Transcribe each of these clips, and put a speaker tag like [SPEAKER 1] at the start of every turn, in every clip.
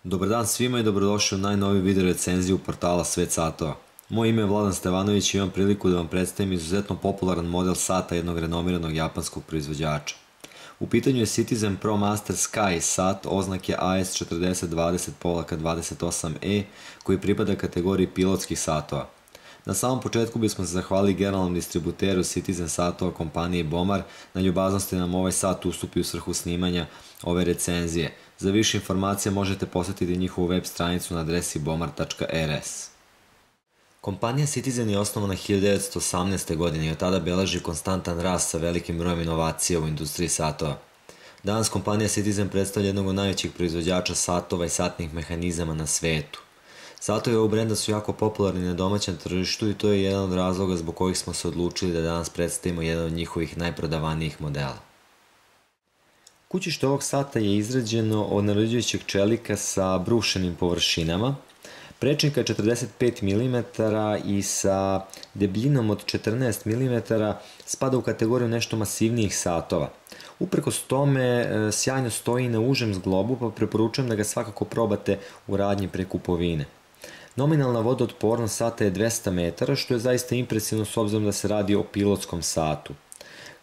[SPEAKER 1] Dobar dan svima i dobrodošli u najnoviju video recenziju portala Svet satova. Moje ime je Vladan Stevanović i imam priliku da vam predstavim izuzetno popularan model sata jednog renomiranog japanskog proizvođača. U pitanju je Citizen Pro Master Sky sat oznake AS4020-28E koji pripada kategoriji pilotskih satova. Na samom početku bismo se zahvalili generalnom distributeru Citizen satova kompaniji Bomar na ljubaznosti nam ovaj sat ustupi u svrhu snimanja ove recenzije. Za više informacija možete posetiti njihovu web stranicu na adresi bomar.rs. Kompanija Citizen je osnovana 1918. godine i od tada beleži konstantan rast sa velikim brojem inovacija u industriji satova. Danas kompanija Citizen predstavlja jednog od najvećih proizvođača satova i satnih mehanizama na svetu. Satovi ovog brenda su jako popularni na domaćem tržištu i to je jedan od razloga zbog kojih smo se odlučili da danas predstavimo jedan od njihovih najprodavanijih modela. Kućište ovog sata je izrađeno od naređujućeg čelika sa brušenim površinama. Prečnika je 45 mm i sa debljinom od 14 mm spada u kategoriju nešto masivnijih satova. Uprkos tome, sjajno stoji na užem zglobu, pa preporučujem da ga svakako probate u radnji pre kupovine. Nominalna vodootpornost sata je 200 metara, što je zaista impresivno s obzirom da se radi o pilotskom satu.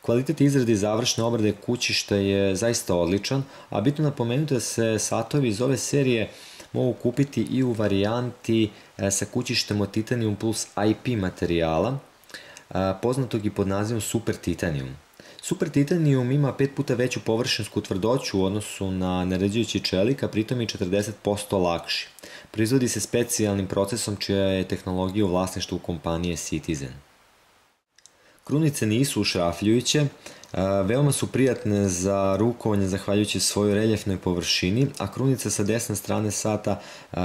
[SPEAKER 1] Kvalitet izrade i završne obrade kućišta je zaista odličan, a bitno napomenuti da se satovi iz ove serije mogu kupiti i u varijanti sa kućištem od Titanium plus IP materijala, poznatog i pod nazivom Super Titanium. Super Titanium ima 5 puta veću površinsku tvrdoću u odnosu na naređujući čelik, a pritom je 40% lakši. Proizvodi se specijalnim procesom čija je tehnologija u vlasništvu kompanije Citizen. Krunice nisu ušrafljujuće, veoma su prijatne za rukovanje zahvaljujući svojoj reljefnoj površini, a krunica sa desne strane sata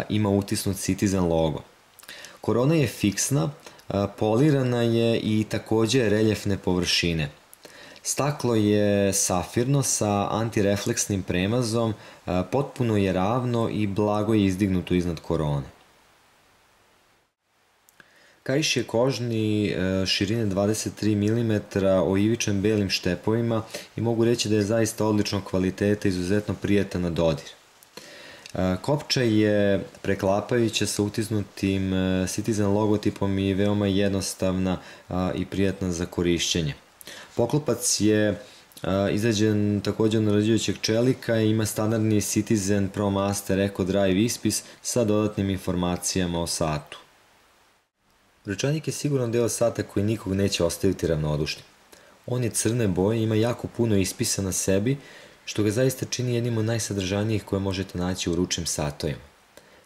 [SPEAKER 1] ima utisnut Citizen logo. Korona je fiksna, polirana je i također reljefne površine. Staklo je safirno sa antirefleksnim premazom, potpuno je ravno i blago je izdignuto iznad korone. Kaiš je kožni širine 23 mm o ivičnim belim štepovima i mogu reći da je zaista odličnog kvaliteta, izuzetno prijatan na dodir. Kopča je preklapajuća sa utisnutim Citizen logotipom i veoma jednostavna i prijatna za korišćenje. Poklopac je izrađen također od naređujućeg čelika i ima standardni Citizen Pro Master Eco Drive ispis sa dodatnim informacijama o satu. Brojčanik je siguran deo sata koji nikog neće ostaviti ravnodušnim. On je crne boje i ima jako puno ispisa na sebi, što ga zaista čini jednim od najsadržajnijih koje možete naći u ručnim satovima.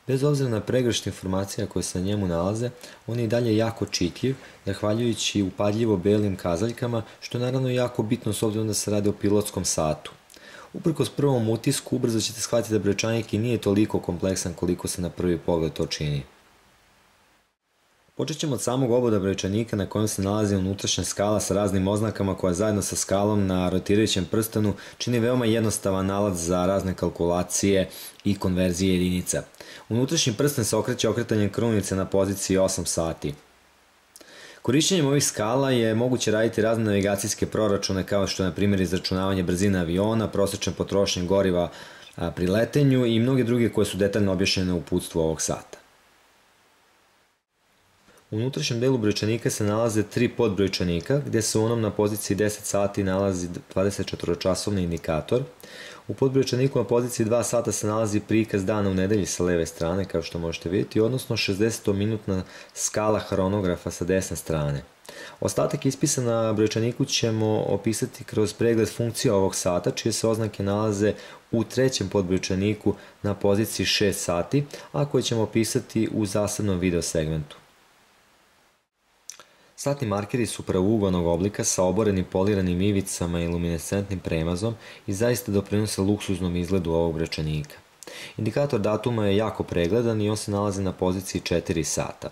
[SPEAKER 1] Bez obzira na pregršt informacija koje se na njemu nalaze, on je i dalje jako čitljiv, zahvaljujući upadljivo belim kazaljkama, što je naravno jako bitno s obzirom da se radi o pilotskom satu. Uprkos prvom utisku, ubrzo ćete shvatiti da brojčanik i nije toliko kompleksan koliko se na prvi pogled to čini. Počet ćemo od samog oboda brojčanika na kojem se nalazi unutrašnja skala sa raznim oznakama koja zajedno sa skalom na rotirajućem prstenu čini veoma jednostavan alat za razne kalkulacije i konverzije jedinica. Unutrašnji prsten se okreće okretanjem krunice na poziciji 8 sati. Korišćenjem ovih skala je moguće raditi razne navigacijske proračune kao što je na primjer izračunavanje brzine aviona, prosječne potrošnje goriva pri letenju i mnoge druge koje su detaljno objašnjene u uputstvu ovog sata. U unutrašnjem delu brojčanika se nalaze 3 podbrojčanika, gdje se u onom na poziciji 10 sati nalazi 24-časovni indikator. U podbrojčaniku na poziciji 2 sata se nalazi prikaz dana u nedelji sa leve strane, kao što možete vidjeti, odnosno 60-minutna skala hronografa sa desne strane. Ostatak ispisa na brojčaniku ćemo opisati kroz pregled funkcija ovog sata, čije se oznake nalaze u trećem podbrojčaniku na poziciji 6 sati, a koje ćemo opisati u zasebnom video segmentu. Satni markeri su pravougolnog oblika sa oborenim poliranim ivicama i luminescentnim premazom i zaista doprinose luksuznom izgledu ovog brojčanika. Indikator datuma je jako pregledan i on se nalazi na poziciji 4 sata.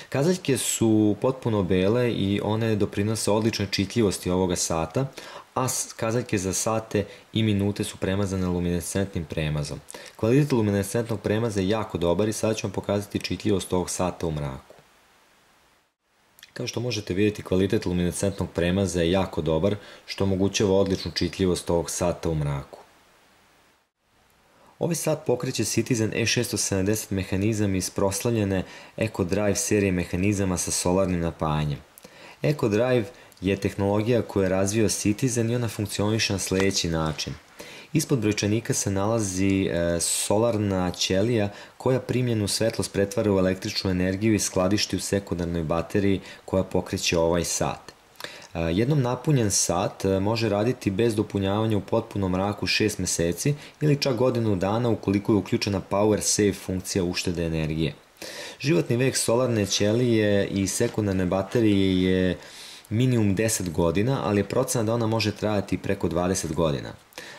[SPEAKER 1] Kazaljke su potpuno bele i one doprinose odličnoj čitljivosti ovoga sata, a kazaljke za sate i minute su premazane luminescentnim premazom. Kvalitet luminescentnog premaza je jako dobar i sada ću vam pokazati čitljivost ovog sata u mraku. Kao što možete vidjeti, kvalitet luminescentnog premaza je jako dobar, što omogućava odličnu čitljivost ovog sata u mraku. Ovaj sat pokreće Citizen E670 mehanizam iz proslavljene EcoDrive serije mehanizama sa solarnim napajanjem. EcoDrive je tehnologija koju je razvio Citizen i ona funkcioniše na sljedeći način. Ispod brojčanika se nalazi solarna ćelija koja primljenu svetlost pretvara u električnu energiju i skladišti u sekundarnoj bateriji koja pokreće ovaj sat. Jednom napunjen sat može raditi bez dopunjavanja u potpunom mraku 6 meseci ili čak godinu dana ukoliko je uključena Power Save funkcija uštede energije. Životni vek solarne ćelije i sekundarne baterije je minimum 10 godina, ali je procena da ona može trajati preko 20 godina.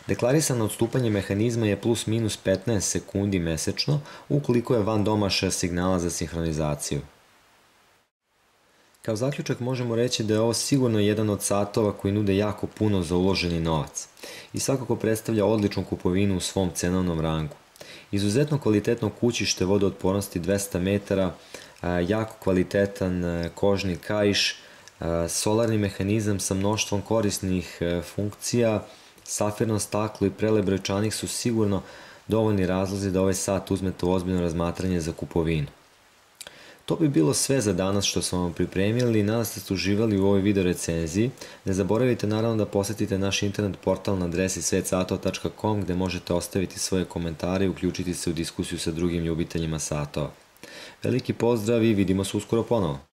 [SPEAKER 1] Deklarisano odstupanje mehanizma je plus minus 15 sekundi mesečno ukoliko je van domašaja signala za sinhronizaciju. Kao zaključak možemo reći da je ovo sigurno jedan od satova koji nude jako puno za uloženi novac i svakako predstavlja odličnu kupovinu u svom cenovnom rangu. Izuzetno kvalitetno kućište vodootpornosti 200 metara, jako kvalitetan kožni kaiš, solarni mehanizam sa mnoštvom korisnih funkcija, safirno staklo i prelep brojčanik su sigurno dovoljni razlozi da ovaj sat uzmete u ozbiljno razmatranje za kupovinu. To bi bilo sve za danas što smo vam pripremili, nadam se da ste uživali u ovoj video recenziji. Ne zaboravite naravno da posetite naš internet portal na adresi svetsatova.com gdje možete ostaviti svoje komentare i uključiti se u diskusiju sa drugim ljubiteljima satova. Veliki pozdrav i vidimo se uskoro ponovo!